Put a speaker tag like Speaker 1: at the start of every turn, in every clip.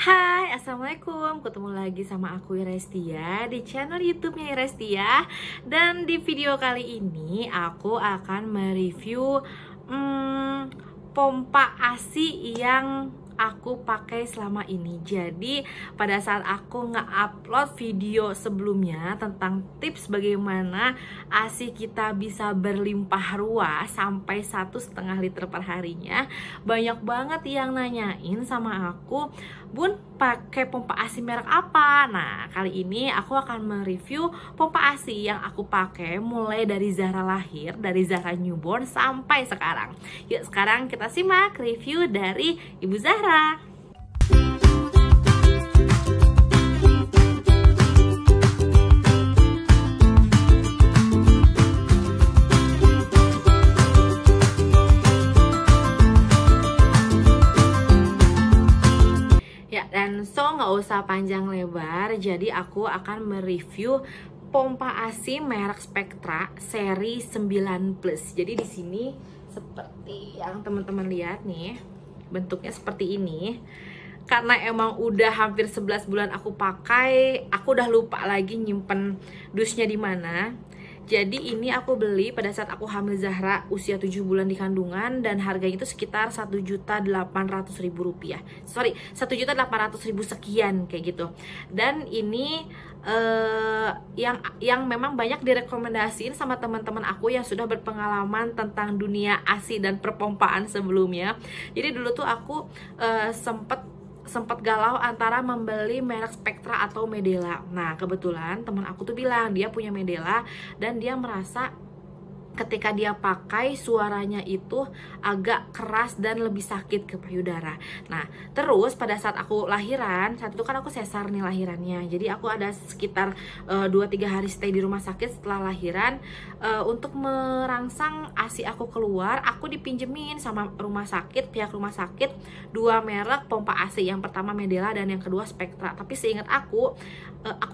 Speaker 1: Hai, Assalamualaikum. Ketemu lagi sama aku Irestia di channel YouTube-nya Irestia. Dan di video kali ini aku akan mereview pompa ASI yang aku pakai selama ini. Jadi pada saat aku nge-upload video sebelumnya tentang tips bagaimana ASI kita bisa berlimpah ruah sampai 1,5 liter per harinya, banyak banget yang nanyain sama aku, Bun, pakai pompa ASI merek apa? Nah, kali ini aku akan mereview pompa ASI yang aku pakai mulai dari Zahra lahir, dari Zahra newborn sampai sekarang. Yuk sekarang kita simak review dari Ibu Zahra. Ya, dan nggak usah panjang lebar, jadi aku akan mereview pompa ASI merek Spectra seri 9 Plus. Jadi di sini seperti yang teman-teman lihat nih, bentuknya seperti ini. Karena emang udah hampir 11 bulan aku pakai, aku udah lupa lagi nyimpen dusnya di mana. Jadi ini aku beli pada saat aku hamil Zahra usia 7 bulan di kandungan, dan harganya itu sekitar 1.800.000 rupiah. Sorry, 1.800.000 sekian kayak gitu. Dan ini yang memang banyak direkomendasiin sama teman-teman aku yang sudah berpengalaman tentang dunia ASI dan perpompaan sebelumnya. Jadi dulu tuh aku sempat galau antara membeli merek Spectra atau Medela. Nah, kebetulan teman aku tuh bilang dia punya Medela dan dia merasa ketika dia pakai suaranya itu agak keras dan lebih sakit ke payudara. Nah, terus pada saat aku lahiran, saat itu kan aku sesar nih lahirannya. Jadi aku ada sekitar 2-3 hari stay di rumah sakit setelah lahiran. Untuk merangsang ASI aku keluar, aku dipinjemin sama pihak rumah sakit 2 merek pompa ASI. Yang pertama Medela dan yang kedua Spectra. Tapi seingat aku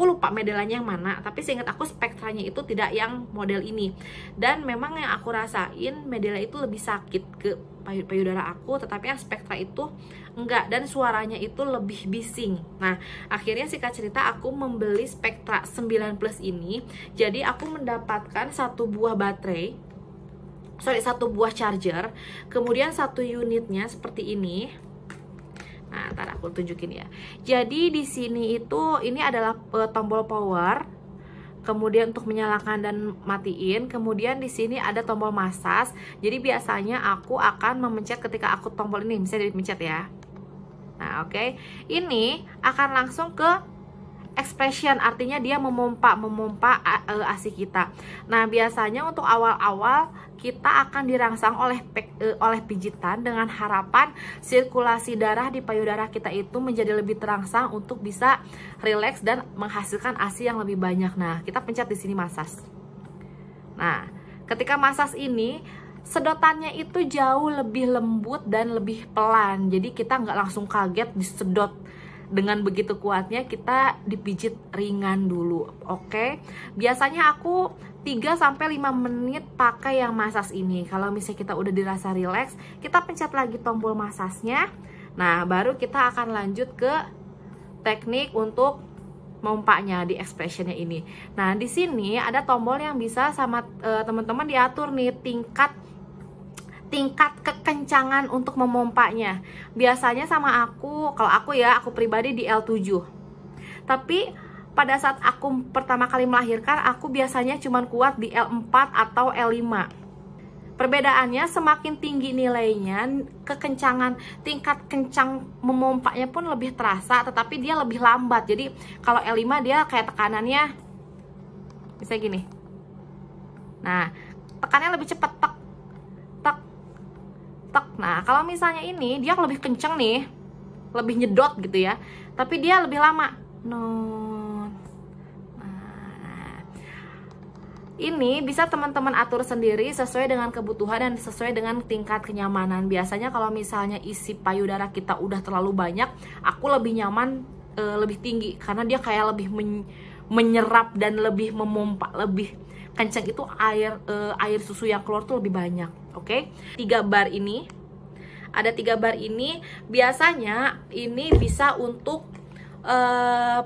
Speaker 1: lupa Medelanya yang mana, tapi seingat aku Spectranya itu tidak yang model ini. Dan memang yang aku rasain Medela itu lebih sakit ke payudara aku, tetapi yang Spectra itu enggak, dan suaranya itu lebih bising. Nah, akhirnya singkat cerita aku membeli Spectra 9 Plus ini. Jadi aku mendapatkan satu buah charger, kemudian satu unitnya seperti ini. Nah, ntar aku tunjukin ya. Jadi di sini itu ini adalah tombol power, kemudian untuk menyalakan dan matiin. Kemudian di sini ada tombol massage. Jadi biasanya aku akan memencet ketika aku tombol ini, misalnya dipencet ya. Nah, oke. Ini akan langsung ke expression, artinya dia memompa ASI kita. Nah, biasanya untuk awal-awal kita akan dirangsang oleh pijitan dengan harapan sirkulasi darah di payudara kita itu menjadi lebih terangsang untuk bisa rileks dan menghasilkan ASI yang lebih banyak. Nah, kita pencet di sini massage. Nah, ketika massage ini sedotannya itu jauh lebih lembut dan lebih pelan. Jadi kita nggak langsung kaget disedot dengan begitu kuatnya, kita dipijit ringan dulu. Oke. Biasanya aku 3-5 menit pakai yang massage ini. Kalau misalnya kita udah dirasa rileks, kita pencet lagi tombol massage-nya. Nah, baru kita akan lanjut ke teknik untuk mompanya di expressionnya ini. Nah, di sini ada tombol yang bisa sama teman-teman diatur nih tingkat kekencangan untuk memompanya. Biasanya sama kalau aku pribadi di L7. Tapi pada saat aku pertama kali melahirkan, aku biasanya cuma kuat di L4 atau L5. Perbedaannya semakin tinggi nilainya, tingkat kencang memompanya pun lebih terasa, tetapi dia lebih lambat. Jadi kalau L5 dia kayak tekanannya misalnya gini. Nah, tekannya lebih cepat, tek. Nah, kalau misalnya ini dia lebih kenceng nih, lebih nyedot gitu ya, tapi dia lebih lama. Nah, ini bisa teman-teman atur sendiri sesuai dengan kebutuhan dan sesuai dengan tingkat kenyamanan. Biasanya kalau misalnya isi payudara kita udah terlalu banyak, aku lebih nyaman lebih tinggi, karena dia kayak lebih menyerap dan lebih memompa, lebih kencang itu air susu yang keluar tuh lebih banyak. Oke, 3 bar ini Ada 3 bar ini. Biasanya ini bisa untuk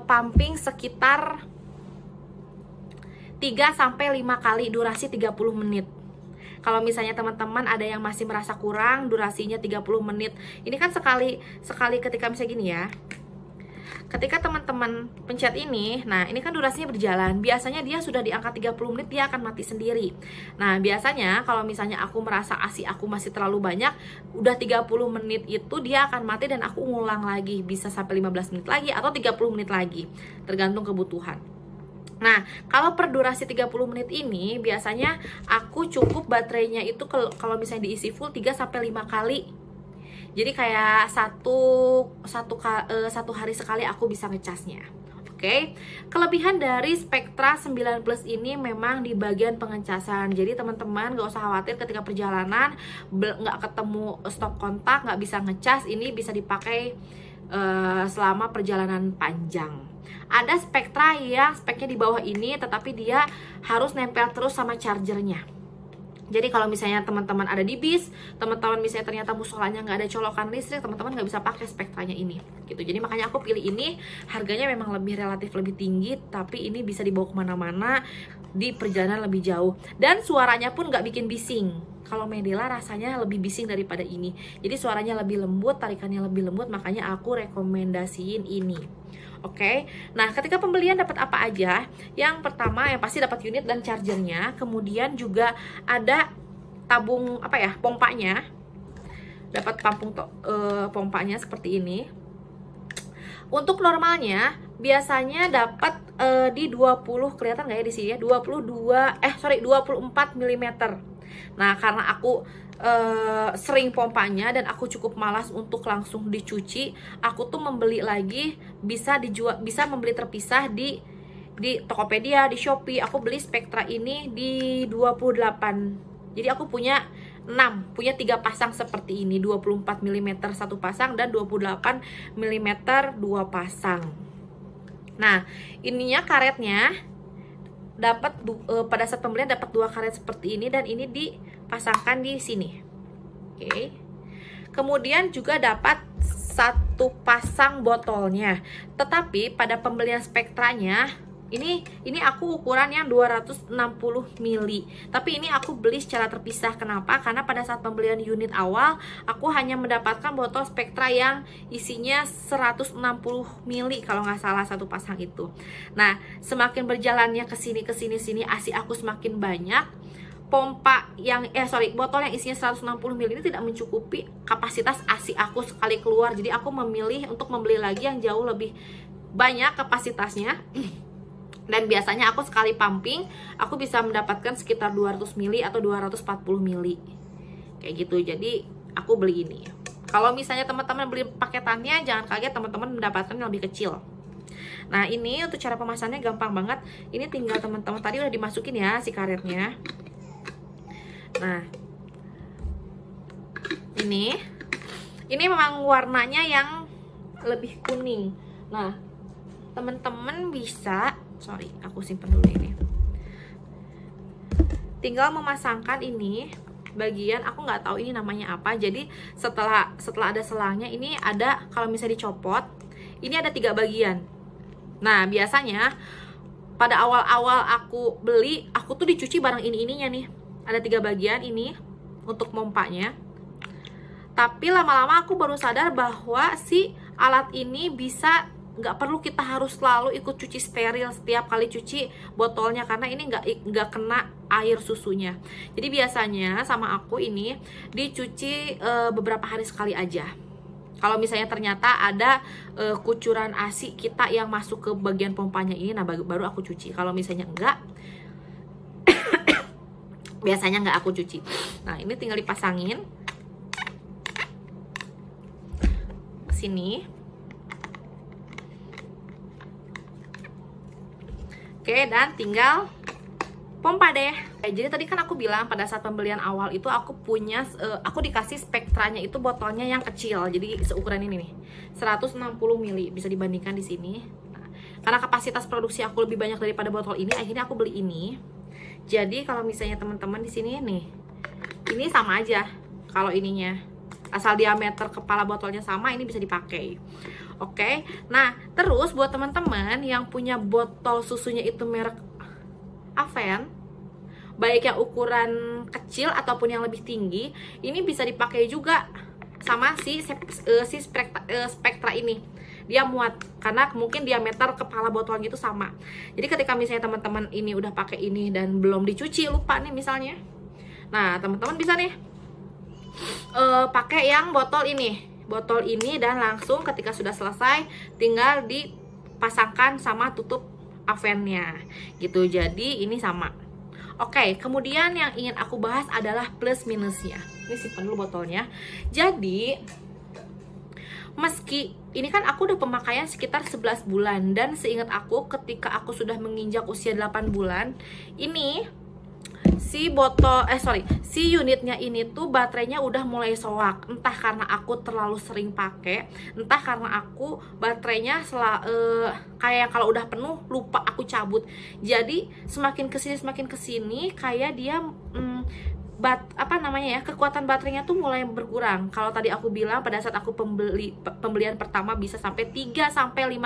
Speaker 1: pumping sekitar 3-5 kali, durasi 30 menit. Kalau misalnya teman-teman ada yang masih merasa kurang, durasinya 30 menit. Ini kan sekali ketika misalnya gini ya. Ketika teman-teman pencet ini, nah ini kan durasinya berjalan. Biasanya dia sudah di angka 30 menit, dia akan mati sendiri. Nah biasanya kalau misalnya aku merasa ASI aku masih terlalu banyak, udah 30 menit itu dia akan mati dan aku ngulang lagi. Bisa sampai 15 menit lagi atau 30 menit lagi, tergantung kebutuhan. Nah, kalau per durasi 30 menit ini, biasanya aku cukup baterainya itu kalau misalnya diisi full 3-5 kali. Jadi kayak satu hari sekali aku bisa ngecasnya. Oke. Kelebihan dari Spectra 9 Plus ini memang di bagian pengecasan. Jadi teman-teman gak usah khawatir ketika perjalanan nggak ketemu stop kontak, nggak bisa ngecas. Ini bisa dipakai selama perjalanan panjang. Ada Spectra yang speknya di bawah ini, tetapi dia harus nempel terus sama chargernya. Jadi kalau misalnya teman-teman ada di bis, teman-teman misalnya ternyata musolanya nggak ada colokan listrik, teman-teman nggak bisa pakai Spectranya ini, gitu. Jadi makanya aku pilih ini. Harganya memang relatif lebih tinggi, tapi ini bisa dibawa kemana-mana di perjalanan lebih jauh. Dan suaranya pun nggak bikin bising. Kalau Medela rasanya lebih bising daripada ini. Jadi suaranya lebih lembut, tarikannya lebih lembut, makanya aku rekomendasiin ini. Oke, nah ketika pembelian dapat apa aja? Yang pertama yang pasti dapat unit dan chargernya, kemudian juga ada tabung pompanya, dapat pompanya seperti ini. Untuk normalnya biasanya dapat di 20, kelihatan nggak ya di sini ya, 24 mm. Nah karena aku sering pompanya dan aku cukup malas untuk langsung dicuci, aku tuh membeli lagi, bisa membeli terpisah di Tokopedia, di Shopee. Aku beli Spectra ini di 28. Jadi aku punya 3 pasang seperti ini, 24 mm satu pasang dan 28 mm 2 pasang. Nah, ininya karetnya dapat pada saat pembelian dapat 2 karet seperti ini, dan ini dipasangkan di sini. Oke. Kemudian juga dapat 1 pasang botolnya. Tetapi pada pembelian Spectranya ini aku ukuran yang 260 ml. Tapi ini aku beli secara terpisah. Kenapa? Karena pada saat pembelian unit awal aku hanya mendapatkan botol Spectra yang isinya 160 ml kalau nggak salah satu pasang itu. Nah, semakin berjalannya ke sini ASI aku semakin banyak. Botol yang isinya 160 ml ini tidak mencukupi kapasitas ASI aku sekali keluar. Jadi aku memilih untuk membeli lagi yang jauh lebih banyak kapasitasnya. Dan biasanya aku sekali pumping aku bisa mendapatkan sekitar 200 ml atau 240 ml. Kayak gitu. Jadi aku beli ini. Kalau misalnya teman-teman beli paketannya, jangan kaget teman-teman mendapatkan yang lebih kecil. Nah, ini untuk cara pemasannya gampang banget. Ini tinggal teman-teman tadi udah dimasukin ya si karetnya. Nah, ini memang warnanya yang lebih kuning. Nah, teman-teman bisa, aku simpen dulu ini. Tinggal memasangkan ini bagian, aku nggak tahu ini namanya apa. Jadi setelah ada selangnya, ini ada, kalau misalnya dicopot, ini ada 3 bagian. Nah, biasanya pada awal-awal aku beli, aku tuh dicuci barang ininya nih. Ada 3 bagian ini untuk pompanya. Tapi lama-lama aku baru sadar bahwa si alat ini bisa, nggak perlu kita harus selalu ikut cuci steril setiap kali cuci botolnya, karena ini nggak kena air susunya. Jadi biasanya sama aku ini dicuci beberapa hari sekali aja. Kalau misalnya ternyata ada kucuran ASI kita yang masuk ke bagian pompanya ini, nah baru aku cuci. Kalau misalnya enggak, biasanya nggak aku cuci. Nah, ini tinggal dipasangin ke sini. Oke, dan tinggal pompa deh. Jadi tadi kan aku bilang pada saat pembelian awal itu aku dikasih Spectranya itu botolnya yang kecil. Jadi seukuran ini nih, 160 ml, bisa dibandingkan di sini. Nah, karena kapasitas produksi aku lebih banyak daripada botol ini, akhirnya aku beli ini. Jadi kalau misalnya teman-teman di sini nih, ini sama aja kalau ininya. asal diameter kepala botolnya sama, ini bisa dipakai. Oke, nah terus buat teman-teman yang punya botol susunya itu merek Aven, baik yang ukuran kecil ataupun yang lebih tinggi, ini bisa dipakai juga sama si Spectra ini. Dia muat karena mungkin diameter kepala botolnya itu sama. Jadi ketika misalnya teman-teman ini udah pakai ini dan belum dicuci, lupa nih misalnya, nah teman-teman bisa nih pakai yang botol ini dan langsung ketika sudah selesai tinggal dipasangkan sama tutup Avennya gitu. Jadi ini sama. Oke, kemudian yang ingin aku bahas adalah plus minusnya. Ini simpan dulu botolnya. Jadi meski ini kan aku udah pemakaian sekitar 11 bulan, dan seingat aku ketika aku sudah menginjak usia 8 bulan, ini si unitnya ini tuh baterainya udah mulai soak. Entah karena aku terlalu sering pakai, entah karena aku baterainya kayak kalau udah penuh lupa aku cabut. Jadi semakin kesini kayak dia kekuatan baterainya tuh mulai berkurang. Kalau tadi aku bilang pada saat aku pembelian pertama bisa sampai 3-5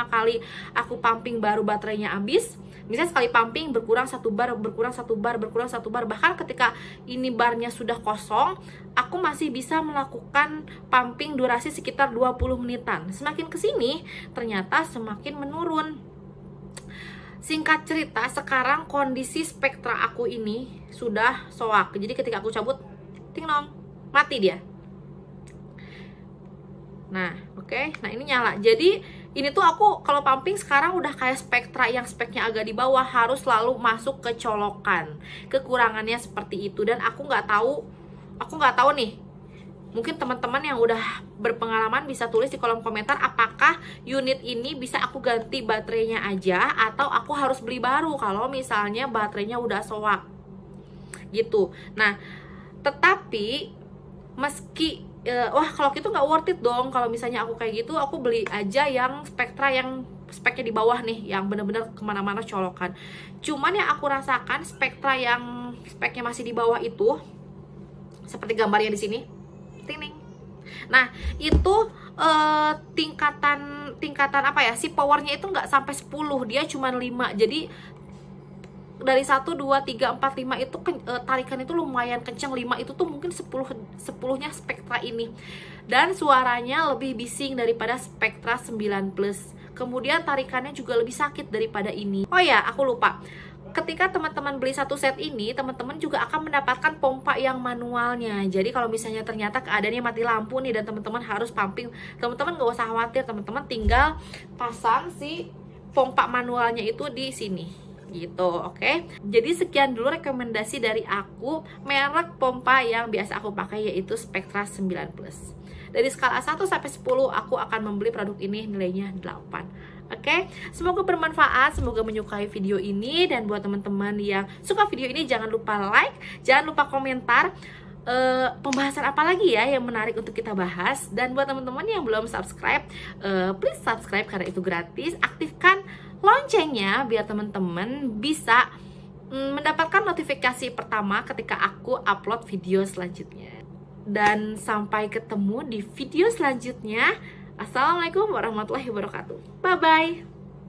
Speaker 1: kali aku pumping baru baterainya habis. Misalnya sekali pumping berkurang 1 bar, berkurang 1 bar, berkurang 1 bar. Bahkan ketika ini barnya sudah kosong, aku masih bisa melakukan pumping durasi sekitar 20 menitan. Semakin kesini ternyata semakin menurun. Singkat cerita, sekarang kondisi Spectra aku ini sudah soak. Jadi ketika aku cabut, ting nong, mati dia. Nah, oke. Nah, ini nyala. Jadi ini tuh aku kalau pumping sekarang udah kayak Spectra yang speknya agak di bawah, harus selalu masuk ke colokan. Kekurangannya seperti itu, dan aku nggak tahu nih. Mungkin teman-teman yang udah berpengalaman bisa tulis di kolom komentar apakah unit ini bisa aku ganti baterainya aja atau aku harus beli baru kalau misalnya baterainya udah soak gitu. Nah, tetapi meski wah kalau gitu nggak worth it dong. Kalau misalnya aku kayak gitu, aku beli aja yang Spectra yang speknya di bawah nih, yang bener-bener kemana-mana colokan. Cuman yang aku rasakan Spectra yang speknya masih di bawah itu, seperti gambarnya di sini, ting. Nah itu tingkatan apa ya, si powernya itu nggak sampai 10, dia cuma 5. Jadi dari 1, 2, 3, 4, 5 itu tarikan itu lumayan kenceng. 5 itu tuh mungkin 10-nya Spectra ini, dan suaranya lebih bising daripada Spectra 9 Plus. Kemudian tarikannya juga lebih sakit daripada ini. Oh ya, aku lupa, ketika teman-teman beli satu set ini, teman-teman juga akan mendapatkan pompa yang manualnya. Jadi kalau misalnya ternyata keadaannya mati lampu nih dan teman-teman harus pumping, teman-teman gak usah khawatir, teman-teman tinggal pasang si pompa manualnya itu di sini gitu. Oke. Jadi sekian dulu rekomendasi dari aku merek pompa yang biasa aku pakai, yaitu Spectra 9 Plus. Dari skala 1 sampai 10 aku akan membeli produk ini nilainya 8. Oke, semoga bermanfaat, semoga menyukai video ini. Dan buat teman-teman yang suka video ini, jangan lupa like, jangan lupa komentar pembahasan apa lagi ya yang menarik untuk kita bahas. Dan buat teman-teman yang belum subscribe, please subscribe karena itu gratis. Aktifkan loncengnya biar teman-teman bisa mendapatkan notifikasi pertama ketika aku upload video selanjutnya. Dan sampai ketemu di video selanjutnya. Assalamualaikum warahmatullahi wabarakatuh. Bye-bye.